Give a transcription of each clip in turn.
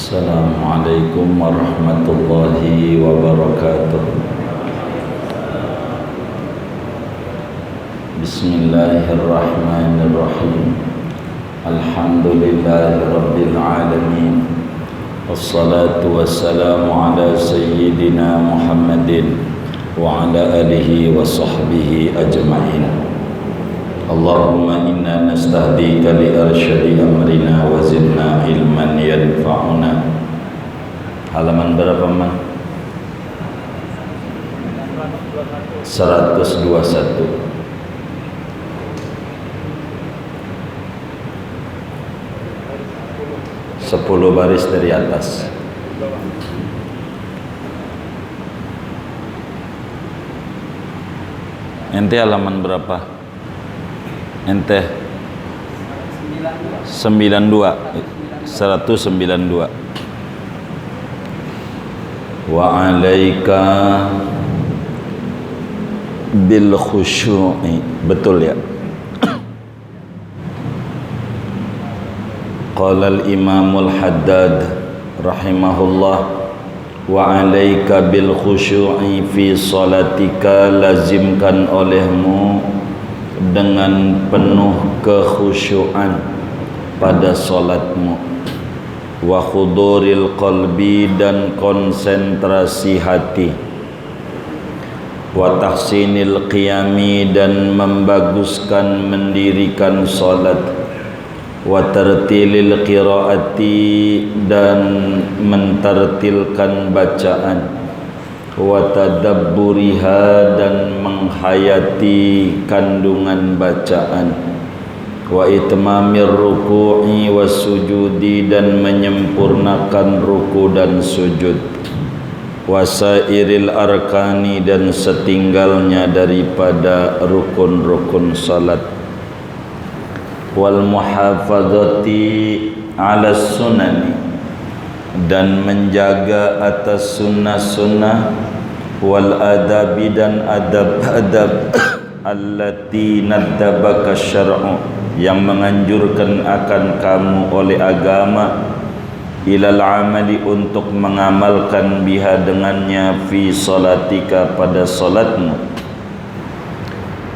Assalamualaikum warahmatullahi wabarakatuh. Bismillahirrahmanirrahim. Alhamdulillahi rabbil alamin. Wassalatu wassalamu ala sayyidina Muhammadin wa ala alihi wa sahbihi ajma'in. Allahumma inna nastahdika li arsyadi amrina wa zidna ilman yanfa'una. Halaman berapa, Man? 121. Sepuluh baris dari atas. Ente halaman berapa? Ente 92 192. Wa alaika bil khusyu'i. Betul ya? Qala al-imamul haddad rahimahullah, wa alaika bil khusyu'i fi salatika, lazimkan olehmu dengan penuh kekhusyuan pada solatmu, wa khuduril qalbi, dan konsentrasi hati, wa tahsinil qiyami, dan membaguskan mendirikan solat, wa tartilil qiraati, dan mentartilkan bacaan, wa tadabburiha, dan menghayati kandungan bacaan, wa itmamir ruku'i was sujudi, dan menyempurnakan ruku dan sujud, wa sairil arkani, dan setinggalnya daripada rukun-rukun salat, wal muhafazati ala sunani, dan menjaga atas sunnah-sunnah, wal adabi, dan adab-adab, allati naddabaka syar'u, yang menganjurkan akan kamu oleh agama, ilal amali, untuk mengamalkan biha, dengannya, fi salatika, pada salatmu,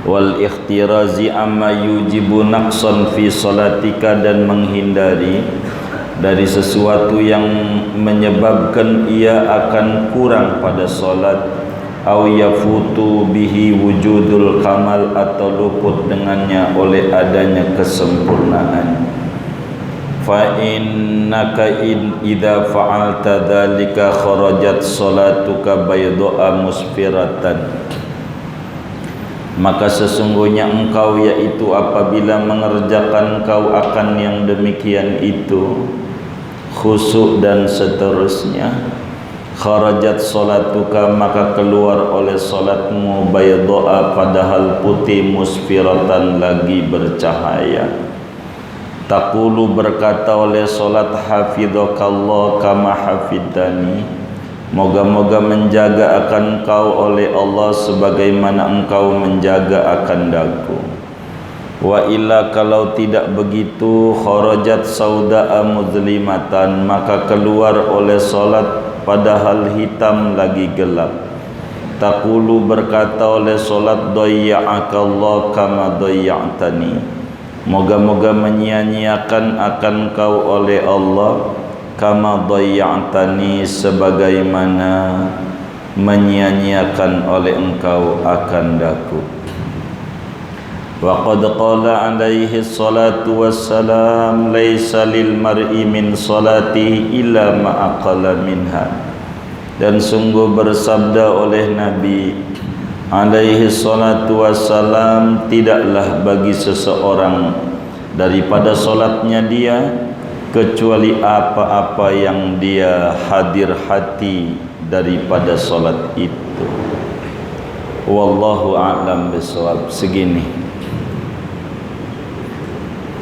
wal ikhtirazi amma yujibu naqsan fi salatika, dan menghindari dari sesuatu yang menyebabkan ia akan kurang pada solat, au yafutu bihi wujudul kamal, atau luput dengannya oleh adanya kesempurnaan. Fa innaka idza fa'alta dzalika kharajat salatuka bayda'a musfiratan, maka sesungguhnya engkau, yaitu apabila mengerjakan kau akan yang demikian itu, khusyuk dan seterusnya, kharajat salatuka, maka keluar oleh salatmu, bayda'a, padahal putih, musfiratan, lagi bercahaya. Taqulu, berkata oleh salat, hafidhakallah kama hafidhani, moga-moga menjaga akan kau oleh Allah sebagaimana engkau menjaga akan daku. Wa illa, kalau tidak begitu, kharajat sauda'a mudlimatan, maka keluar oleh solat padahal hitam, lagi gelap. Taqulu, berkata oleh solat, dayya'akallah kama dayya'tani, moga-moga menyia-nyiakan akan kau oleh Allah, kama dayya'tani, sebagaimana menyia-nyiakan oleh engkau akan daku. Wa qad qala alaihi salatu wassalam, laisa lil mar'i min salatihi illa ma aqala minha, dan sungguh bersabda oleh Nabi alaihi salatu wassalam, tidaklah bagi seseorang daripada solatnya dia kecuali apa-apa yang dia hadir hati daripada solat itu. Wallahu a'lam bishawab. Segini,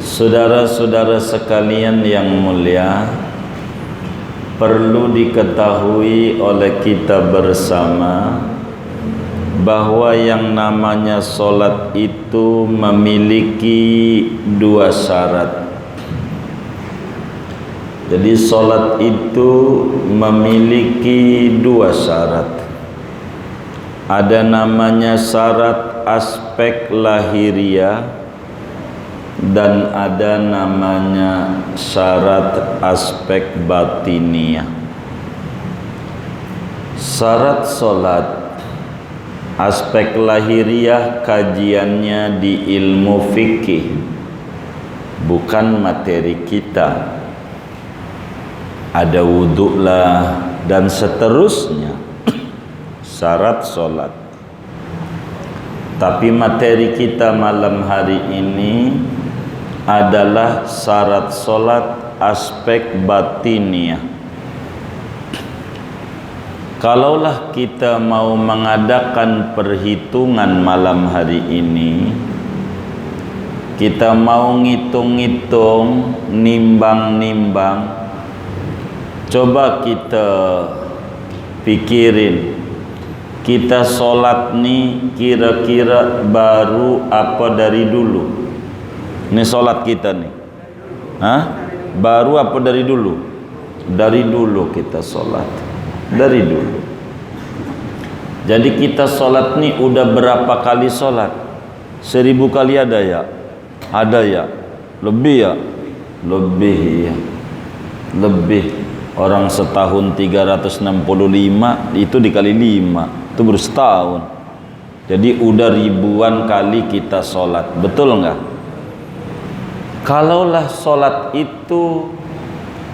saudara-saudara sekalian yang mulia, perlu diketahui oleh kita bersama bahwa yang namanya solat itu memiliki dua syarat. Jadi solat itu memiliki dua syarat. Ada namanya syarat aspek lahiriah dan ada namanya syarat aspek batiniah. Syarat solat aspek lahiriah kajiannya di ilmu fikih, bukan materi kita. Ada wudhu lah dan seterusnya syarat solat. Tapi materi kita malam hari ini adalah syarat solat aspek batiniah. Kalaulah kita mau mengadakan perhitungan malam hari ini, kita mau ngitung-ngitung, nimbang-nimbang, coba kita pikirin, kita sholat nih kira-kira baru apa dari dulu? Ini sholat kita nih, baru apa dari dulu? Dari dulu kita sholat, dari dulu. Jadi kita sholat nih udah berapa kali sholat? 1000 kali ada ya? Ada ya? Lebih ya? Lebih ya? Lebih. Orang setahun 365 itu dikali 5 itu baru setahun. Jadi udah ribuan kali kita sholat. Betul nggak? Kalaulah sholat itu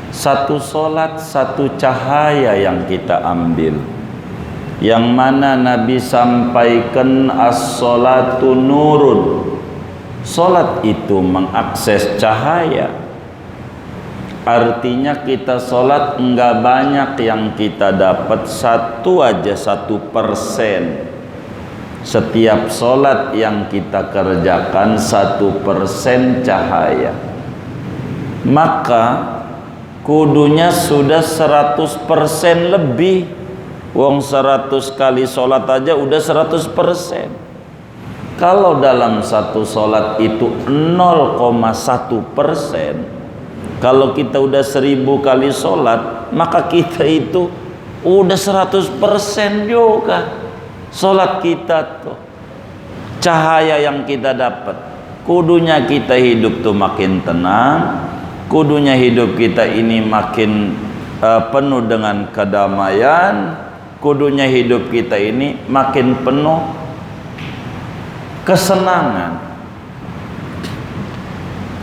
satu sholat satu cahaya yang kita ambil, yang mana Nabi sampaikan as-sholatu nurun, sholat itu mengakses cahaya. Artinya kita sholat enggak banyak yang kita dapat, satu aja 1%. Setiap sholat yang kita kerjakan 1% cahaya. Maka kudunya sudah 100% lebih. Wong 100 kali sholat aja udah 100%. Kalau dalam satu sholat itu 0,1%, kalau kita udah 1000 kali sholat, maka kita itu udah 100% juga. Sholat kita tuh, cahaya yang kita dapat. Kudunya kita hidup tuh makin tenang, kudunya hidup kita ini makin penuh dengan kedamaian, kudunya hidup kita ini makin penuh kesenangan.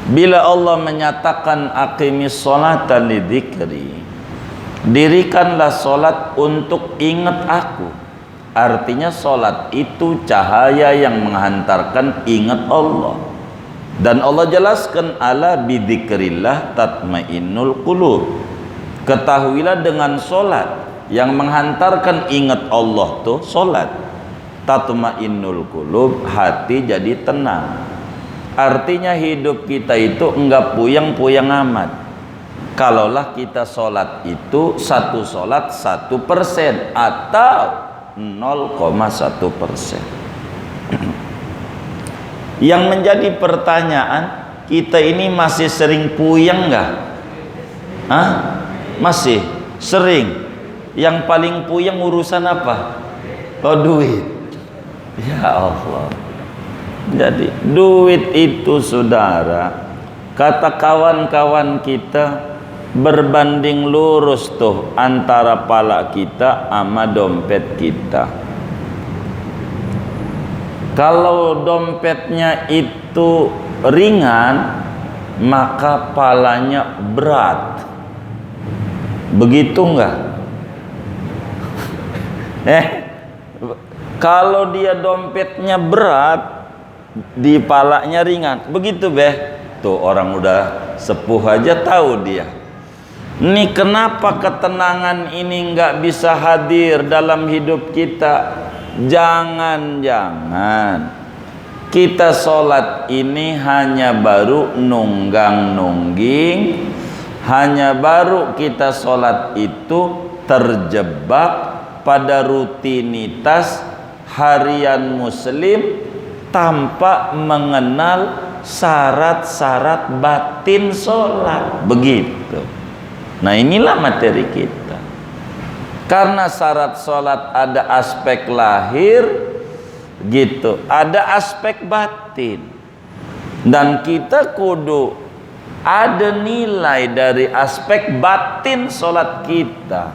Bila Allah menyatakan aqimis sholata lidzikri, dirikanlah solat untuk ingat aku. Artinya solat itu cahaya yang menghantarkan ingat Allah. Dan Allah jelaskan ala bidzikrillah tatmainnul qulub. Ketahuilah dengan solat yang menghantarkan ingat Allah tuh solat, tatmainnul qulub, hati jadi tenang. Artinya hidup kita itu enggak puyeng-puyeng amat. Kalaulah kita sholat itu satu sholat 1% atau 0,1%. Yang menjadi pertanyaan, kita ini masih sering puyeng enggak? Masih sering. Yang paling puyeng urusan apa? Oh, duit. Ya Allah. Jadi duit itu saudara, kata kawan-kawan kita, berbanding lurus tuh antara pala kita sama dompet kita. Kalau dompetnya itu ringan, maka palanya berat. Begitu enggak? Kalau dia dompetnya berat, di palanya ringan, begitu tuh orang udah sepuh aja tahu dia. Nih kenapa ketenangan ini nggak bisa hadir dalam hidup kita? Jangan-jangan kita sholat ini hanya baru nunggang-nungging, hanya baru kita sholat itu terjebak pada rutinitas harian muslim tanpa mengenal syarat-syarat batin sholat. Begitu. Nah inilah materi kita. Karena syarat sholat ada aspek lahir gitu, ada aspek batin, dan kita kudu ada nilai dari aspek batin sholat kita.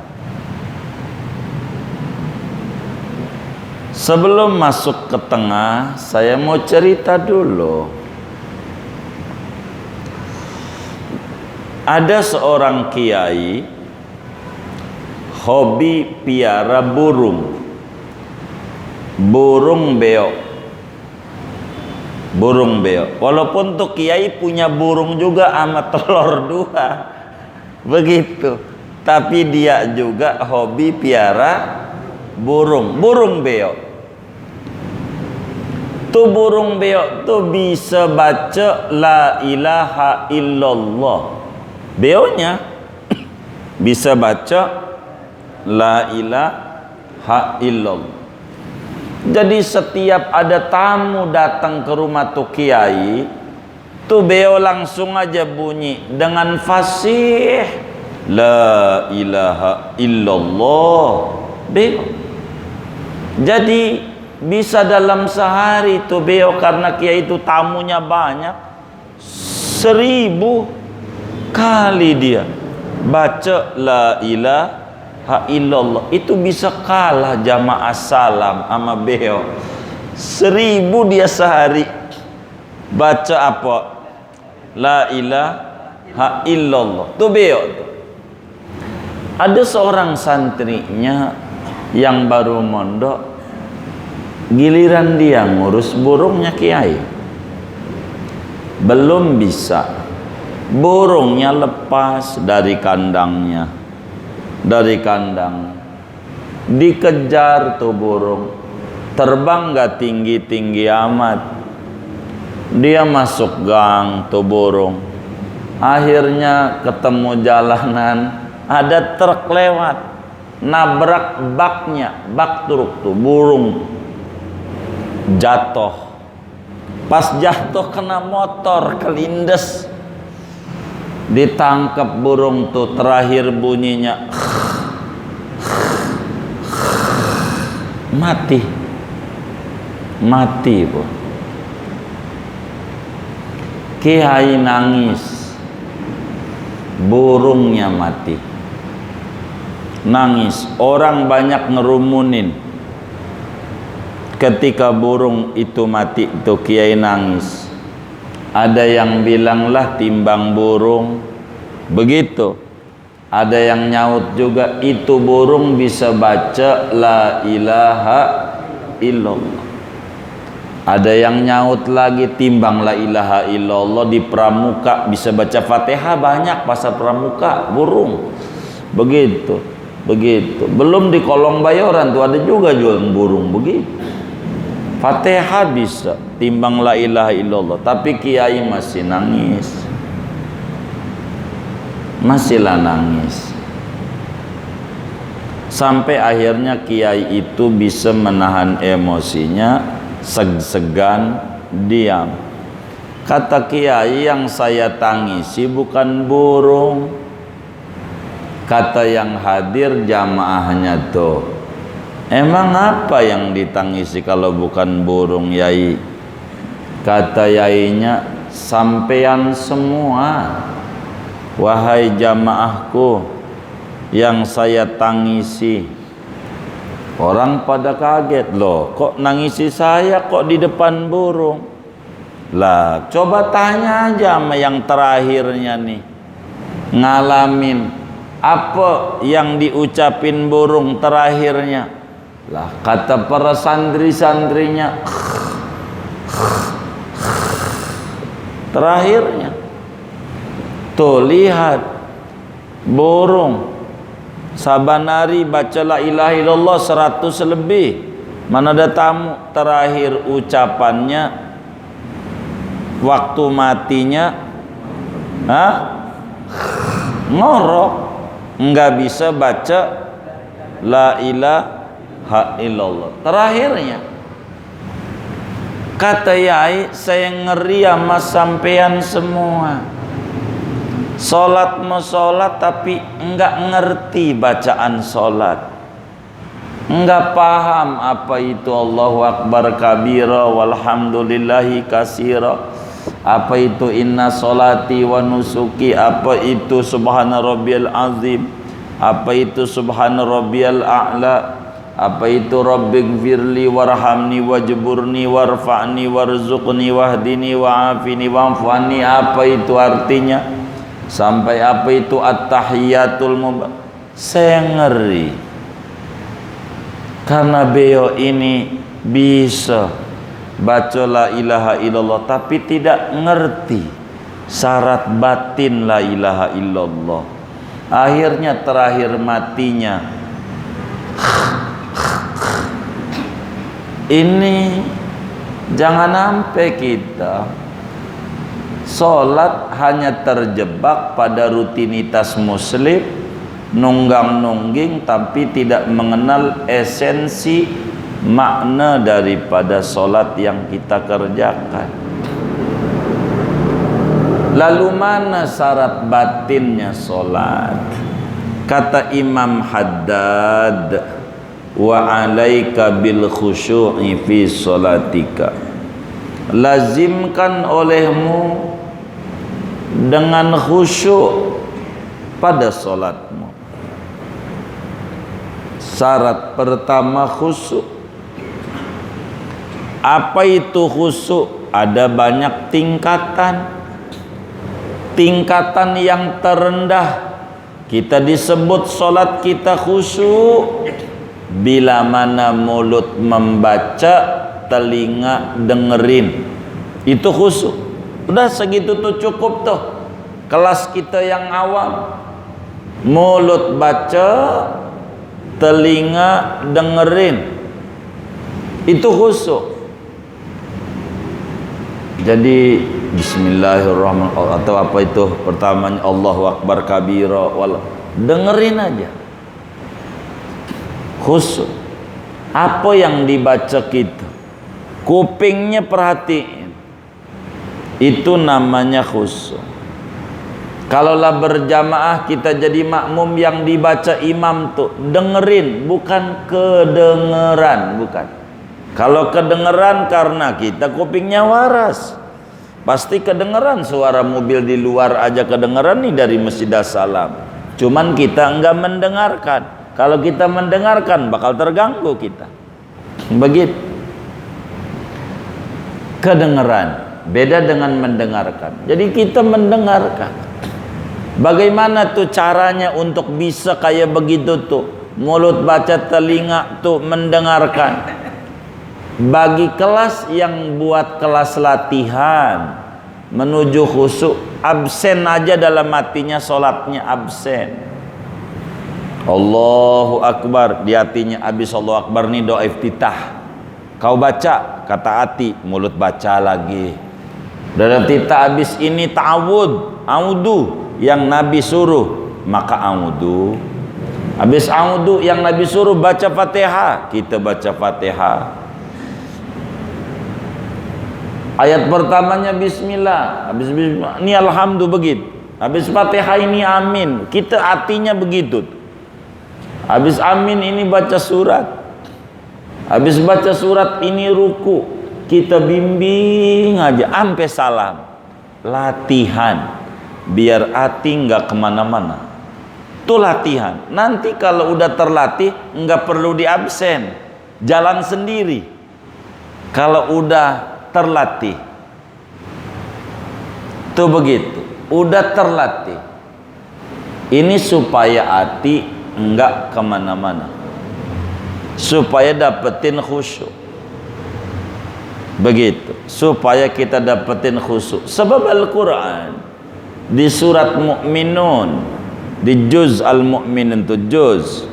Sebelum masuk ke tengah, saya mau cerita dulu. Ada seorang kiai hobi piara burung beo. Burung beo. Walaupun tuh kiai punya burung juga sama telur 2. Begitu. Tapi dia juga hobi piara burung beo. Tuh burung beo tuh bisa baca la ilaha illallah. Beonya bisa baca la ilaha illallah. Jadi setiap ada tamu datang ke rumah tuh kiai, tuh beo langsung aja bunyi dengan fasih la ilaha illallah. Beo. Jadi bisa dalam sehari tuh beo, karena kiai itu tamunya banyak, 1000 kali dia baca la ilaha illallah. Itu bisa kalah jamaah salam sama beo. 1000 dia sehari baca apa? La ilaha illallah. Tuh beo tuh. Ada seorang santrinya yang baru mondok, giliran dia ngurus burungnya kiai, belum bisa. Burungnya lepas dari kandangnya, dikejar tuh burung, terbang gak tinggi-tinggi amat. Dia masuk gang tuh burung, akhirnya ketemu jalanan, ada truk lewat, nabrak baknya, bak truk tuh, burung jatuh. Pas jatuh kena motor, kelindes. Ditangkap burung tuh, terakhir bunyinya mati bu. Kiai nangis, burungnya mati, nangis. Orang banyak ngerumunin. Ketika burung itu mati tuh kiai nangis. Ada yang bilang lah timbang burung, begitu. Ada yang nyaut juga, itu burung bisa baca la ilaha illallah. Ada yang nyaut lagi, timbang la ilaha illallah di pramuka bisa baca Fatihah banyak, pasar pramuka burung. Begitu. Belum di kolong bayoran tuh ada juga jual burung begitu. Fatihah bisa, timbang la ilaha illallah. Tapi kiai masih nangis, masihlah nangis. Sampai akhirnya kiai itu bisa menahan emosinya, segan diam. Kata kiai, yang saya tangisi bukan burung. Kata yang hadir jamaahnya tuh, emang apa yang ditangisi kalau bukan burung yai? Kata yainya, sampean semua, wahai jamaahku, yang saya tangisi. Orang pada kaget, loh kok nangisi saya kok di depan burung? Lah coba tanya aja sama yang terakhirnya nih, ngalamin apa yang diucapin burung terakhirnya. Lah kata para santri-santrinya, terakhirnya tuh lihat burung sabanari baca la ilaha illallah 100 lebih. Mana ada tamu, terakhir ucapannya waktu matinya ngorok, nggak bisa baca la ilaha illallah terakhirnya. Kata yai, saya ngeri sama sampean semua. Sholat mau sholat tapi enggak ngerti bacaan sholat, enggak paham apa itu Allahu Akbar kabira walhamdulillahi kasira, apa itu inna sholati wa nusuki, apa itu subhana rabbiyal azim, apa itu subhana rabbiyal a'la, apa itu rabbighfirli warhamni wajburni warfa'ni warzuqni wahdini wa'afini wa'afani, apa itu artinya, sampai apa itu at-tahiyatul mubarak. Saya ngeri karena beliau ini bisa baca la ilaha illallah tapi tidak ngerti syarat batin la ilaha illallah. Akhirnya terakhir matinya ini. Jangan sampai kita sholat hanya terjebak pada rutinitas muslim, nunggang-nungging, tapi tidak mengenal esensi makna daripada sholat yang kita kerjakan. Lalu mana syarat batinnya sholat? Kata Imam Haddad, wa alaika bil khusyu'i fi sholatika, lazimkan olehmu dengan khusyuk pada sholatmu. Syarat pertama khusyuk. Apa itu khusyuk? Ada banyak tingkatan. Tingkatan yang terendah kita disebut sholat kita khusyuk bila mana mulut membaca, telinga dengerin, itu khusyuk. Udah segitu tuh cukup tuh. Kelas kita yang awam, mulut baca, telinga dengerin, itu khusyuk. Jadi bismillahirrahmanirrahim atau apa itu pertamanya Allahu Akbar kabira, dengerin aja. Khusyuk. Apa yang dibaca kita, kupingnya perhatiin, itu namanya khusyuk. Kalaulah berjamaah kita jadi makmum, yang dibaca imam tuh dengerin, bukan kedengeran, bukan. Kalau kedengeran karena kita kupingnya waras, pasti kedengeran suara mobil di luar aja kedengeran nih dari Masjid As-Salam. Cuman kita enggak mendengarkan. Kalau kita mendengarkan bakal terganggu kita. Begitu. Kedengeran beda dengan mendengarkan. Jadi kita mendengarkan. Bagaimana tuh caranya untuk bisa kayak begitu tuh? Mulut baca, telinga tuh mendengarkan. Bagi kelas yang buat kelas latihan menuju khusyuk, absen aja dalam hatinya, sholatnya absen. Allahu Akbar di hatinya, habis Allahu Akbar nih doa iftitah. Kau baca, kata hati, mulut baca lagi. Dalam iftitah habis ini ta'awud, audu yang Nabi suruh, maka audu. Habis audu yang Nabi suruh baca Fatihah, kita baca Fatihah. Ayat pertamanya bismillah, habis bismillah ini alhamdulillah begitu. Habis Fatihah ini amin, kita hatinya begitu. Habis amin ini baca surat. Habis baca surat ini ruku. Kita bimbing aja sampai salam. Latihan biar hati nggak kemana-mana. Itu latihan. Nanti kalau udah terlatih nggak perlu diabsen, jalan sendiri. Kalau udah terlatih, tuh begitu. Udah terlatih. Ini supaya hati enggak kemana-mana, supaya dapetin khusyuk. Begitu, supaya kita dapetin khusyuk. Sebab Al-Quran di surat Mu'minun, di juz Al-Mu'minun itu juz,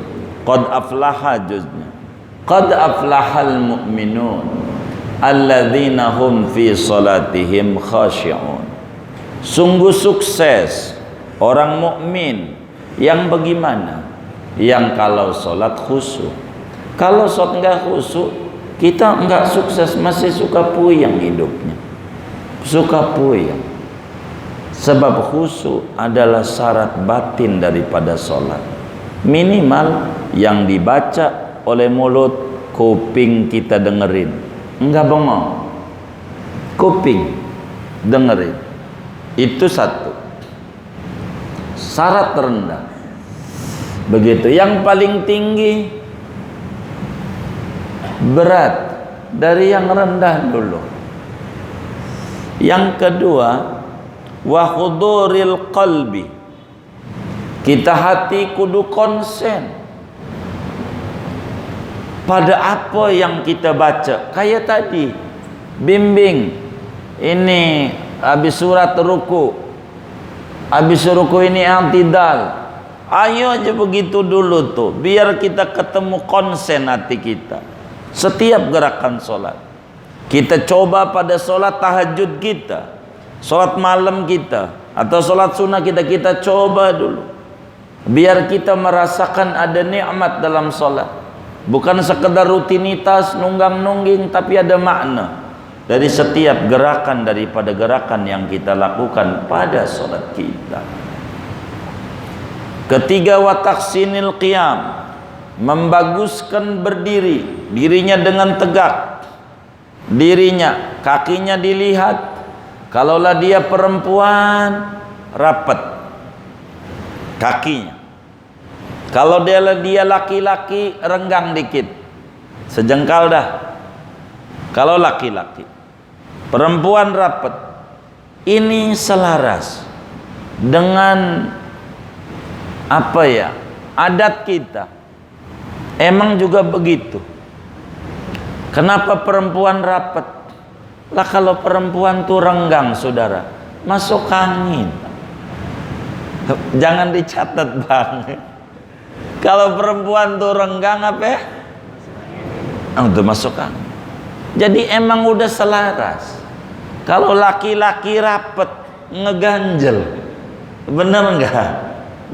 qad aflaha juznya, qad aflahal mu'minun alladzina hum fi salatihim khashi'un. Sungguh sukses orang mukmin yang bagaimana? Yang kalau sholat khusyuk. Kalau sholat enggak khusyuk, kita enggak sukses, masih suka puyeng hidupnya, suka puyeng. Sebab khusyuk adalah syarat batin daripada solat. Minimal yang dibaca oleh mulut, kuping kita dengerin, enggak bengong, kuping dengerin. Itu satu syarat terendah. Begitu. Yang paling tinggi berat dari yang rendah dulu. Yang kedua, wa huduril qalbi, kita hati kudu konsen pada apa yang kita baca. Kayak tadi bimbing ini habis surat ruku, habis ruku ini i'tidal. Ayo aja begitu dulu tuh, biar kita ketemu konsen hati kita setiap gerakan solat. Kita coba pada solat tahajud kita, solat malam kita, atau solat sunnah kita coba dulu, biar kita merasakan ada nikmat dalam solat. Bukan sekedar rutinitas nunggang-nungging, tapi ada makna dari setiap gerakan daripada gerakan yang kita lakukan pada solat kita. Ketiga, wa tahsinil qiyam, membaguskan berdiri, dirinya dengan tegak, dirinya, kakinya dilihat. Kalaulah dia perempuan, rapat kakinya. Kalau dia laki-laki, renggang dikit, sejengkal dah. Kalau laki-laki, perempuan rapat. Ini selaras dengan apa ya, adat kita. Emang juga begitu. Kenapa perempuan rapat? Lah kalau perempuan tuh renggang, saudara, masuk angin. Jangan dicatat bang. Kalau perempuan tuh renggang apa ya? Untuk masuk angin. Jadi emang udah selaras. Kalau laki-laki rapat, ngeganjel, bener nggak?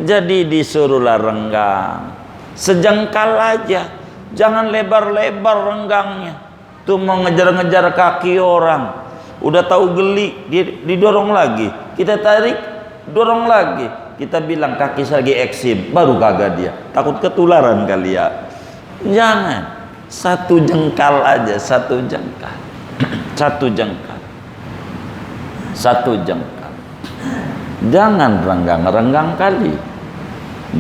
Jadi disuruhlah renggang, sejengkal aja, jangan lebar-lebar renggangnya. Tuh mau ngejar-ngejar kaki orang, udah tahu geli, didorong lagi, kita tarik, dorong lagi, kita bilang kaki saya lagi eksim, baru kagak dia, takut ketularan kali ya. Jangan, satu jengkal aja, satu jengkal, satu jengkal, satu jengkal. Jangan renggang-renggang kali,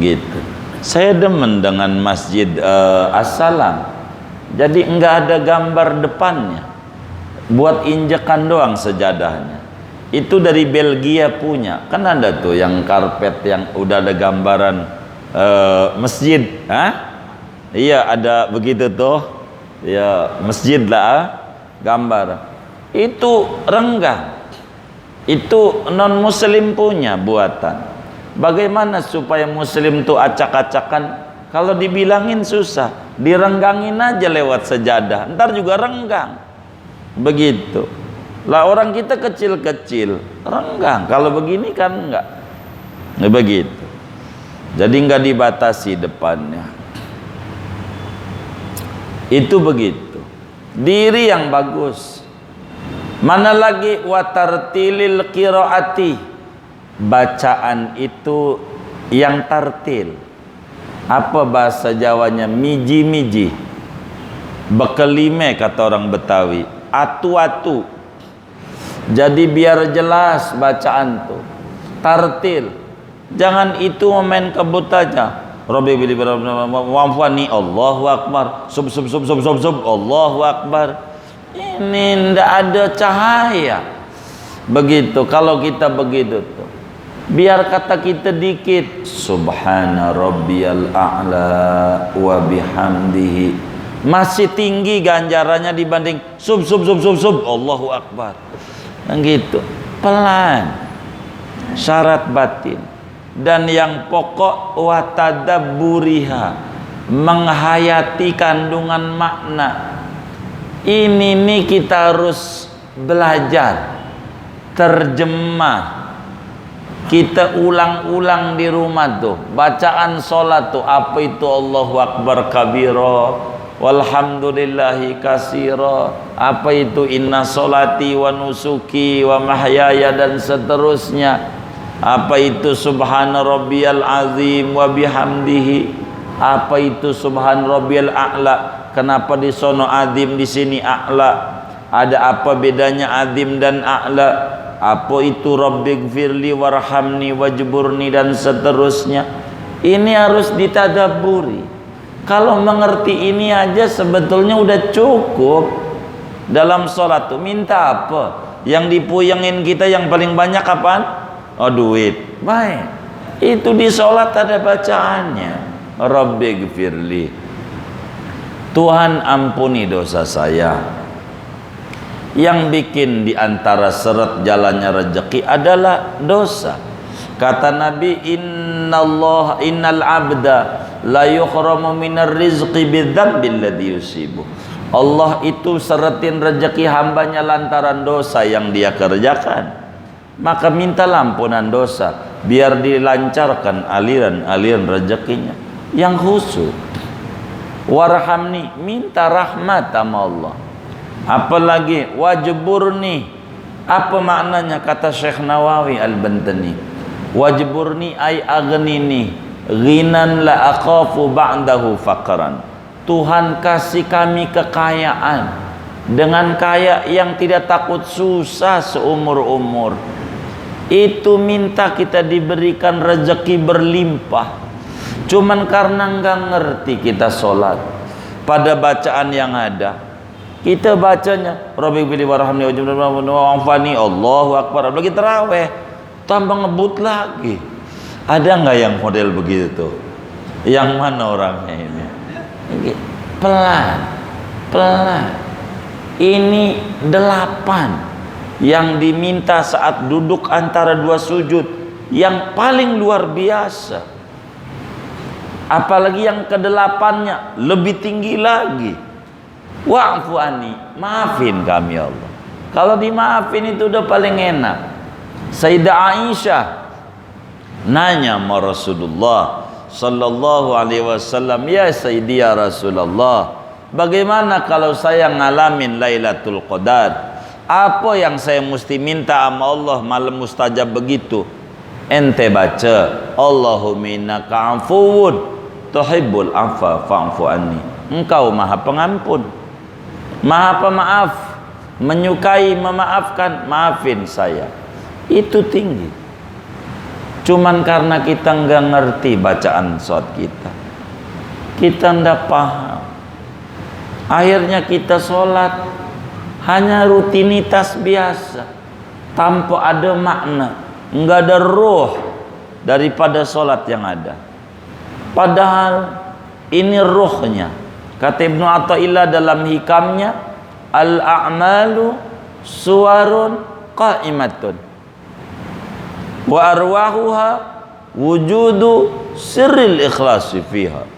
gitu. Saya demen dengan Masjid As-Salam. Jadi enggak ada gambar depannya, buat injekan doang sejadahnya. Itu dari Belgia punya. Kan ada tuh yang karpet yang udah ada gambaran masjid, iya ada begitu tuh, ya masjid lah gambar. Itu renggang, itu non muslim punya buatan. Bagaimana supaya muslim tuh acak-acakan? Kalau dibilangin susah, direnggangin aja lewat sejadah, ntar juga renggang. Begitu. Lah orang kita kecil-kecil, renggang. Kalau begini kan enggak. Begitu. Jadi enggak dibatasi depannya. Itu begitu. Diri yang bagus. Mana lagi watartilil qiraati, bacaan itu yang tartil. Apa bahasa Jawanya? Miji-miji, bekelime kata orang Betawi, atu-atu. Jadi biar jelas bacaan tuh, tartil. Jangan itu main kebut aja. Rabbi bili wafani, Allahu Akbar, sub Allahu Akbar. Ini ndak ada cahaya. Begitu. Kalau kita begitu tuh, biar kata kita dikit, subhana rabbiyal a'la wa bihamdihi, masih tinggi ganjarannya dibanding sub Allahu Akbar. Gitu. Pelan. Syarat batin. Dan yang pokok watadabburiha, menghayati kandungan makna. Ini nih kita harus belajar terjemah. Kita ulang-ulang di rumah tuh, bacaan sholat tuh, apa itu Allahu Akbar kabiro, walhamdulillahi katsira. Apa itu inna sholati wa nusuki wa mahyaya dan seterusnya. Apa itu subhana rabbiyal azim wa bihamdihi. Apa itu subhan rabbiyal a'la. Kenapa di sono azim, di sini a'la? Ada apa bedanya azim dan a'la? Apa itu rabbighfirli warhamni wajburni dan seterusnya. Ini harus ditadabburi. Kalau mengerti ini aja sebetulnya udah cukup. Dalam sholat tuh minta apa? Yang dipuyengin kita yang paling banyak apaan? Oh, duit. Baik, itu di sholat ada bacaannya. Rabbighfirli, Tuhan ampuni dosa saya. Yang bikin diantara seret jalannya rezeki adalah dosa. Kata Nabi, innal abda la yukhramu minar rizqi bidzambil ladzi yusibu. Allah itu seretin rezeki hambanya lantaran dosa yang dia kerjakan. Maka minta ampunan dosa biar dilancarkan aliran-aliran rezekinya yang khusus. Warhamni, minta rahmat sama Allah. Apalagi wajburni, apa maknanya? Kata Syekh Nawawi Al-Bantani, wajburni ay aghnini ghinan la akhafu ba'dahu faqran. Tuhan kasih kami kekayaan dengan kaya yang tidak takut susah seumur-umur. Itu minta kita diberikan rezeki berlimpah. Cuman karena nggak ngerti kita sholat pada bacaan yang ada, kita bacanya Rabbighfirli warhamni wa'afani, Allahu Akbar, lagi terawih tambah ngebut lagi. Ada nggak yang model begitu? Yang mana orangnya ini? Pelan. Ini 8 yang diminta saat duduk antara dua sujud, yang paling luar biasa. Apalagi yang ke-8-nya lebih tinggi lagi. Wa'fu anni, maafin kami ya Allah. Kalau dimaafin itu udah paling enak. Sayyidah Aisyah nanya sama Rasulullah sallallahu alaihi wasallam, ya Sayyidi ya Rasulullah, bagaimana kalau saya ngalamin Lailatul Qadar? Apa yang saya mesti minta sama Allah malam mustajab begitu? Ente baca Allahumma innaka afuwun tuhibbul afwa fa'fu anni. Engkau maha pengampun, maha pemaaf, menyukai memaafkan, maafin saya. Itu tinggi. Cuman karena kita nggak ngerti bacaan sholat kita nggak paham, akhirnya kita sholat hanya rutinitas biasa tanpa ada makna, nggak ada ruh daripada sholat yang ada. Padahal ini ruhnya. Kata Ibnu Athaillah dalam hikamnya, al-a'malu suwarun qa'imatun wa arwahuha wujudu sirril ikhlasi fiha.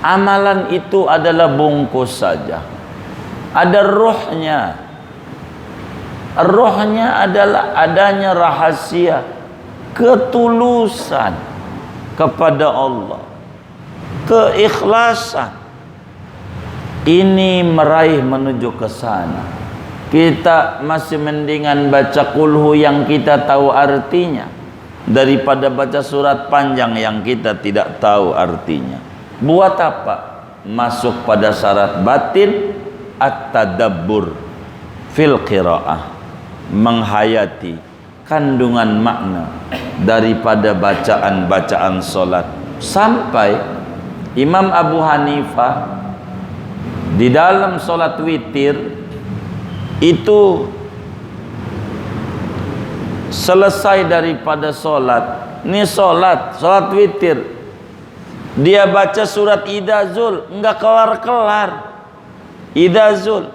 Amalan itu adalah bungkus saja, ada ruhnya. Ruhnya adalah adanya rahasia ketulusan kepada Allah, keikhlasan. Ini meraih menuju ke sana. Kita masih mendingan baca kulhu yang kita tahu artinya daripada baca surat panjang yang kita tidak tahu artinya. Buat apa? Masuk pada syarat batin at-tadabbur fil qiraah, menghayati kandungan makna daripada bacaan-bacaan solat. Sampai Imam Abu Hanifah di dalam solat witir itu selesai daripada solat, ini solat witir, dia baca surat Idazul, enggak kelar-kelar. Idazul,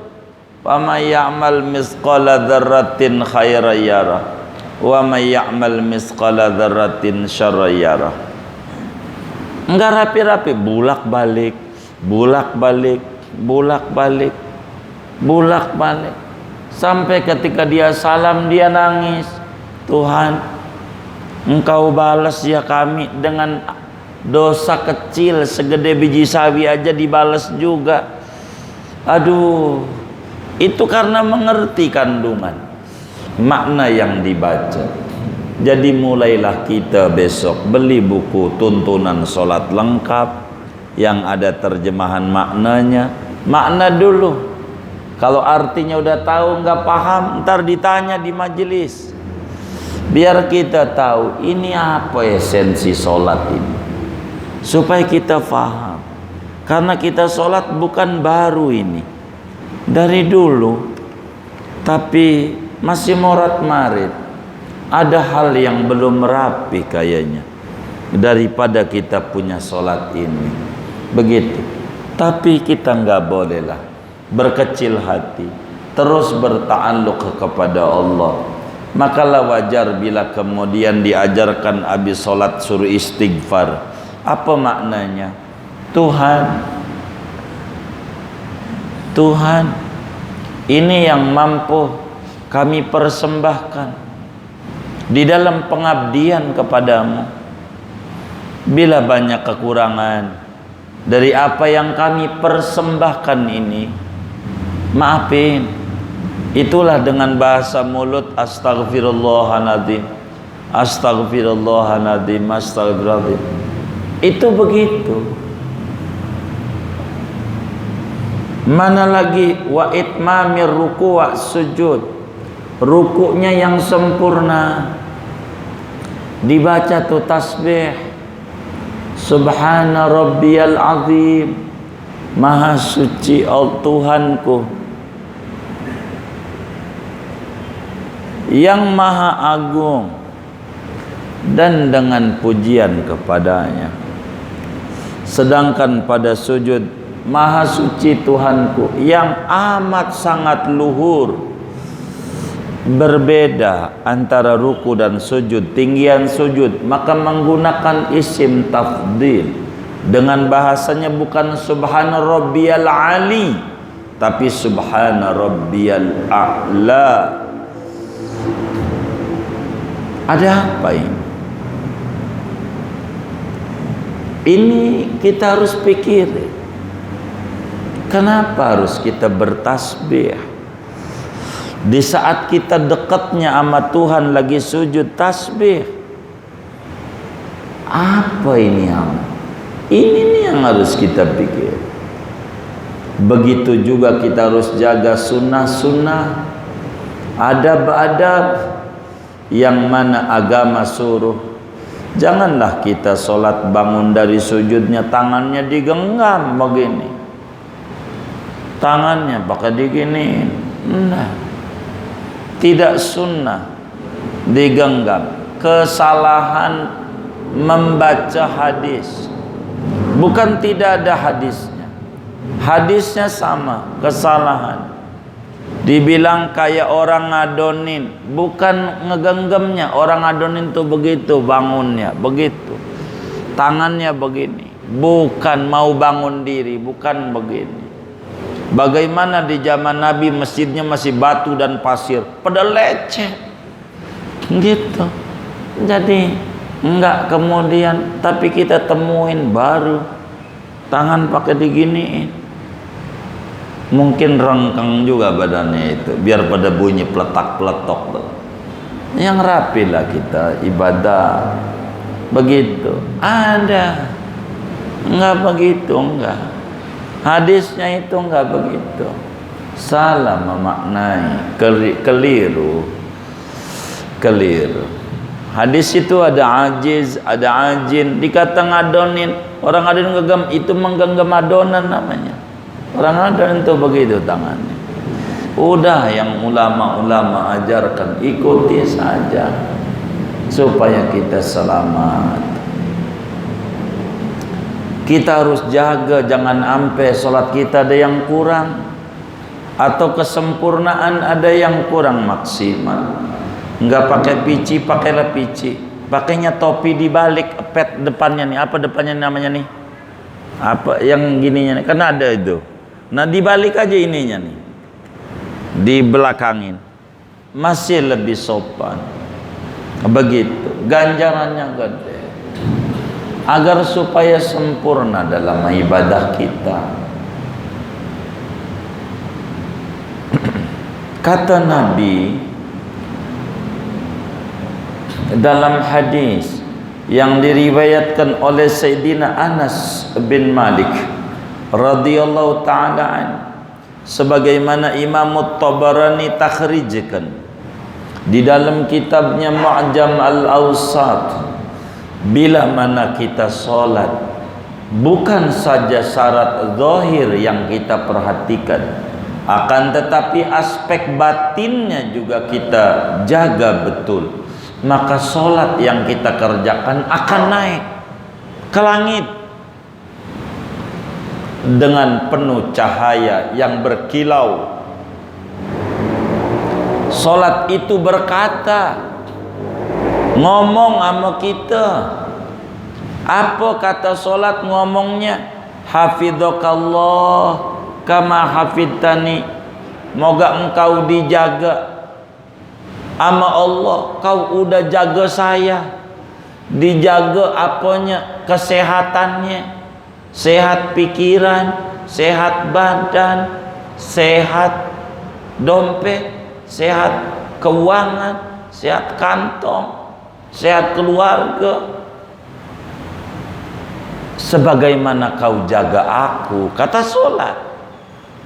"Faman ya'mal misqala dzarratin khairan yarah, wa may ya'mal misqala dzarratin syarran yarah." Enggak rapi-rapi, bolak-balik, sampai ketika dia salam dia nangis. Tuhan, Engkau balas ya kami dengan Dosa kecil segede biji sawi aja dibales juga. Aduh, itu karena mengerti kandungan makna yang dibaca. Jadi mulailah kita besok beli buku tuntunan sholat lengkap yang ada terjemahan maknanya. Makna dulu. Kalau artinya udah tahu nggak paham, ntar ditanya di majelis. Biar kita tahu ini apa esensi sholat ini, supaya kita paham. Karena kita sholat bukan baru ini, dari dulu, tapi masih morat-marit. Ada hal yang belum rapi kayaknya daripada kita punya sholat ini. Begitu. Tapi kita nggak boleh lah berkecil hati, terus berta'alluq kepada Allah. Makalah wajar bila kemudian diajarkan habis sholat suruh istighfar. Apa maknanya? Tuhan, ini yang mampu kami persembahkan di dalam pengabdian kepadamu. Bila banyak kekurangan dari apa yang kami persembahkan ini, maafin. Itulah dengan bahasa mulut astaghfirullahaladzim, astaghfirullahaladzim, astaghfirullahaladzim. Itu begitu. Mana lagi wa itmamir ruku' wa sujud, rukuknya yang sempurna, dibaca tuh tasbih subhana rabbiyal azim, maha suci Tuhanku yang maha agung, dan dengan pujian kepadanya. Sedangkan pada sujud, maha suci Tuhanku yang amat sangat luhur. Berbeda antara ruku dan sujud, tinggian sujud, maka menggunakan isim tafdil. Dengan bahasanya bukan subhana rabbiyal ali, tapi subhana rabbiyal a'la. Ada apa ini? Ini kita harus pikir. Kenapa harus kita bertasbih? Di saat kita dekatnya sama Tuhan lagi sujud tasbih. Apa ini yang? Ini nih yang harus kita pikir. Begitu juga kita harus jaga sunnah-sunnah, adab-adab yang mana agama suruh. Janganlah kita sholat bangun dari sujudnya tangannya digenggam begini, tangannya pakai diginiin. Nah, tidak sunnah digenggam. Kesalahan membaca hadis, bukan tidak ada hadisnya, hadisnya sama, kesalahan. Dibilang kayak orang ngadonin, bukan ngegenggamnya. Orang ngadonin tuh begitu bangunnya, begitu tangannya begini, bukan mau bangun diri, bukan begini. Bagaimana di zaman Nabi masjidnya masih batu dan pasir, pada lecet gitu. Jadi enggak kemudian, tapi kita temuin baru tangan pakai diginiin. Mungkin rengkang juga badannya itu, biar pada bunyi peletak-peletok tuh. Yang rapi lah kita ibadah. Begitu. Ada. Enggak begitu, enggak. Hadisnya itu enggak begitu. Salah memaknai, keliru. Keliru. Hadis itu ada ajiz, ada ajin, dikata ngadonin. Orang ngadonin genggam, itu menggenggam adonan namanya. Orang adonin itu begitu tangannya. Udah yang ulama-ulama ajarkan, ikuti saja supaya kita selamat. Kita harus jaga, jangan sampai sholat kita ada yang kurang, atau kesempurnaan ada yang kurang maksimal. Enggak pakai pici, pakailah pici. Pakainya topi dibalik, pet depannya nih. Apa depannya namanya nih? Apa yang gininya nih? Kan ada itu. Nah dibalik aja ininya nih, dibelakangin, masih lebih sopan. Begitu, ganjarannya gede. agar supaya sempurna dalam ibadah kita. Kata Nabi dalam hadis yang diriwayatkan oleh Sayyidina Anas bin Malik radhiyallahu ta'ala an, sebagaimana Imam Tabarani takhrijkan di dalam kitabnya Mu'jam al-Awsat, bila mana kita sholat bukan saja syarat zahir yang kita perhatikan, akan tetapi aspek batinnya juga kita jaga betul, maka sholat yang kita kerjakan akan naik ke langit dengan penuh cahaya yang berkilau. Sholat itu berkata, ngomong sama kita. Apa kata sholat ngomongnya? Hafidhakallah kama hafidtani, moga engkau dijaga ama Allah, kau udah jaga saya. Dijaga apanya? Kesehatannya, sehat pikiran, sehat badan, sehat dompet, sehat keuangan, sehat kantong, sehat keluarga. Sebagaimana kau jaga aku, kata sholat.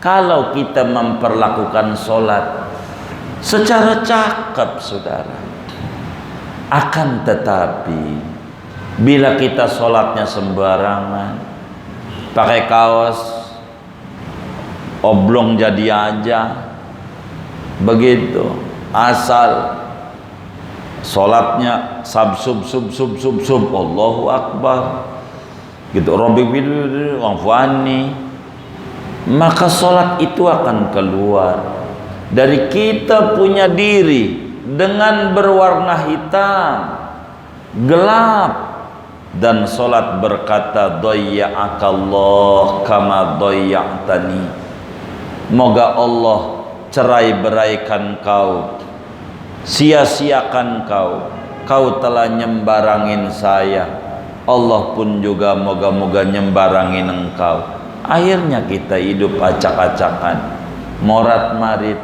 Kalau kita memperlakukan sholat secara cakap, saudara, akan tetapi bila kita sholatnya sembarangan, pakai kaos oblong jadi aja, begitu, asal sholatnya sub Allahu Akbar gitu, Rabbi bidu wafani, maka sholat itu akan keluar dari kita punya diri dengan berwarna hitam, gelap, dan sholat berkata dhayya'akallah kama dhayya'tani, moga Allah cerai beraikan kau, sia-siakan kau, kau telah nyembarangin saya, Allah pun juga moga-moga nyembarangin engkau. Akhirnya kita hidup acak-acakan, morat-marit,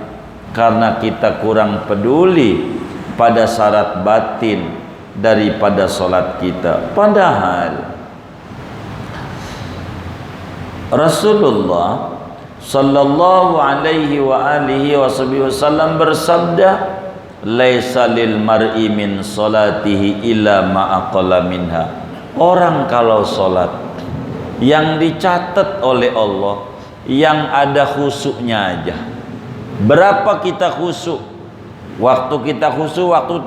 karena kita kurang peduli pada syarat batin daripada sholat kita. Padahal Rasulullah sallallahu alaihi wa alihi wasallam bersabda, laisa lil mar'i min salatihi illa ma aqalla minha. Orang kalau sholat yang dicatat oleh Allah yang ada khusyuknya aja. Berapa kita khusyuk? Waktu kita khusyuk waktu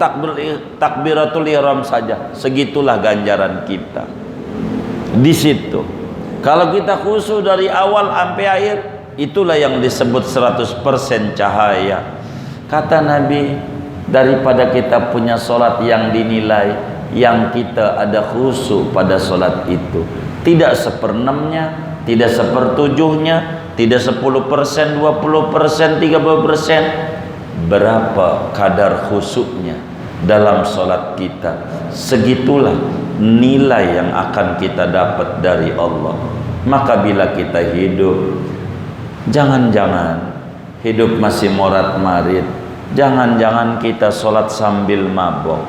takbiratul ihram saja, segitulah ganjaran kita. Di situ. Kalau kita khusyuk dari awal sampai akhir, itulah yang disebut 100% cahaya. Kata Nabi, daripada kita punya sholat yang dinilai, yang kita ada khusyuk pada sholat itu, tidak 1/6-nya, tidak 1/7-nya, tidak 10%, 20%, 30%. Berapa kadar khusyuknya dalam sholat kita, segitulah nilai yang akan kita dapat dari Allah. Maka bila kita hidup, jangan-jangan hidup masih morat-marit, jangan-jangan kita sholat sambil mabok,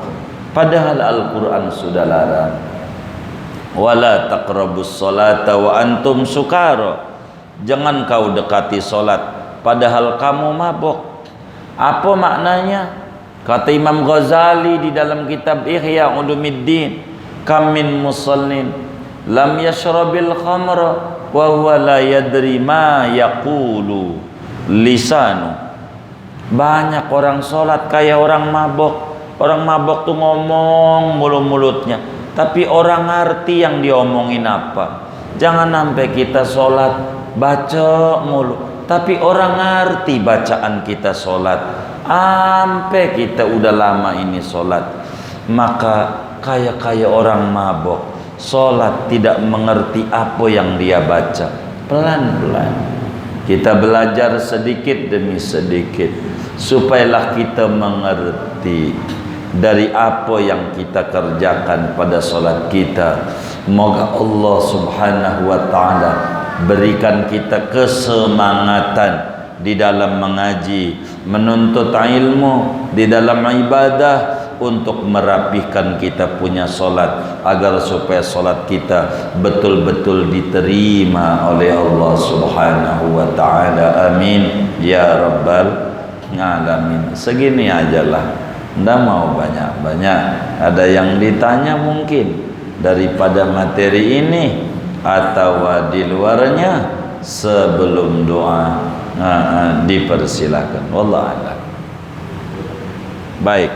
padahal Al-Quran sudah larang, wala taqrabus sholata wa antum sukara, jangan kau dekati sholat padahal kamu mabok. Apa maknanya? Kata Imam Ghazali di dalam kitab Ihya Ulumuddin, kam min musallin lam yashrabil khamra wa huwa la yadri ma yaqulu lisanu. Banyak orang sholat kayak orang mabok. Orang mabok tuh ngomong mulutnya, tapi orang ngerti yang diomongin apa. Jangan sampai kita sholat baca mulu, tapi orang ngerti bacaan kita sholat. Sampai kita udah lama ini sholat, maka kayak orang mabok, sholat tidak mengerti apa yang dia baca. Pelan-pelan kita belajar sedikit demi sedikit, supayalah kita mengerti dari apa yang kita kerjakan pada sholat kita. Moga Allah Subhanahu wa taala berikan kita kesemangatan di dalam mengaji, menuntut ilmu, di dalam ibadah, untuk merapihkan kita punya solat, agar supaya solat kita betul-betul diterima oleh Allah Subhanahu wa taala. Amin ya rabbal alamin. Segini ajalah, ndak mau banyak-banyak. Ada yang ditanya mungkin daripada materi ini atau di luarnya, sebelum doa dipersilakan. Wallahu a'lam. Baik.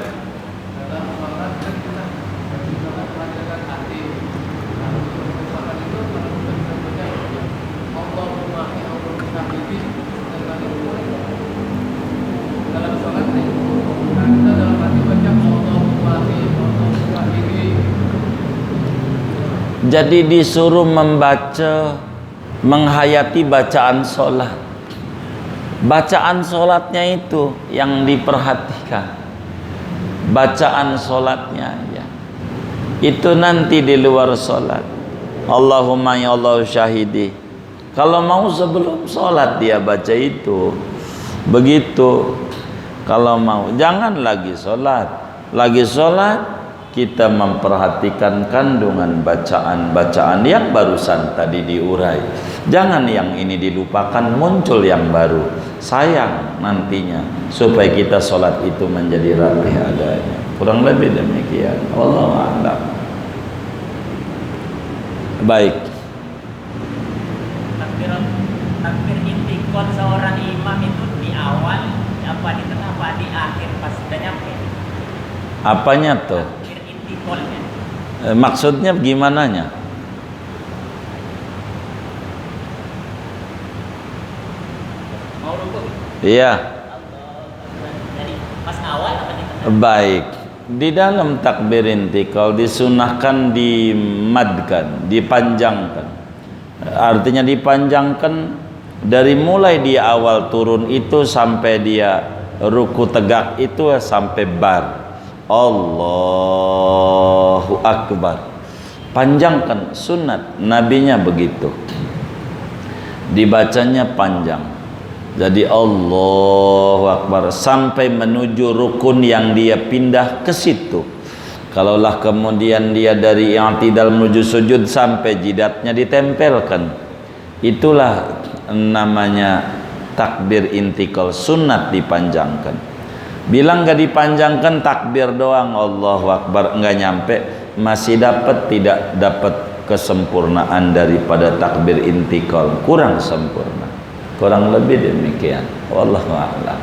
Jadi disuruh membaca, menghayati bacaan solat. Bacaan solatnya itu yang diperhatikan. Bacaan solatnya ya. Itu nanti di luar solat. Allahumma ya Allah syahidi. Kalau mau sebelum solat dia baca itu. Begitu. Kalau mau, jangan lagi solat. Lagi solat, kita memperhatikan kandungan bacaan-bacaan yang barusan tadi diurai. Jangan yang ini dilupakan, muncul yang baru. Sayang nantinya, supaya kita sholat itu menjadi rapih adanya. Kurang lebih demikian. Wallahu a'lam. Baik. Takbir intikon seorang imam itu di awal, apa di tengah, apa di akhir pas sudah nyampe? Apanya tuh? Maksudnya gimananya? Mau rukuk? Iya. Jadi pas awal apa di tengah? Baik. Di dalam takbir intikal disunahkan dimadkan, dipanjangkan. Artinya dipanjangkan dari mulai dia awal turun itu sampai dia ruku tegak itu sampai bar. Allahu Akbar. Panjangkan, sunat nabinya begitu. Dibacanya panjang. Jadi Allahu Akbar sampai menuju rukun yang dia pindah ke situ. Kalaulah kemudian dia dari i'tidal menuju sujud sampai jidatnya ditempelkan, itulah namanya takbir intikal, sunat dipanjangkan. Bilang gak dipanjangkan takbir doang Allahu Akbar enggak nyampe, masih tidak dapat kesempurnaan daripada takbir intikal, kurang sempurna. Kurang lebih demikian. Wallahu a'lam.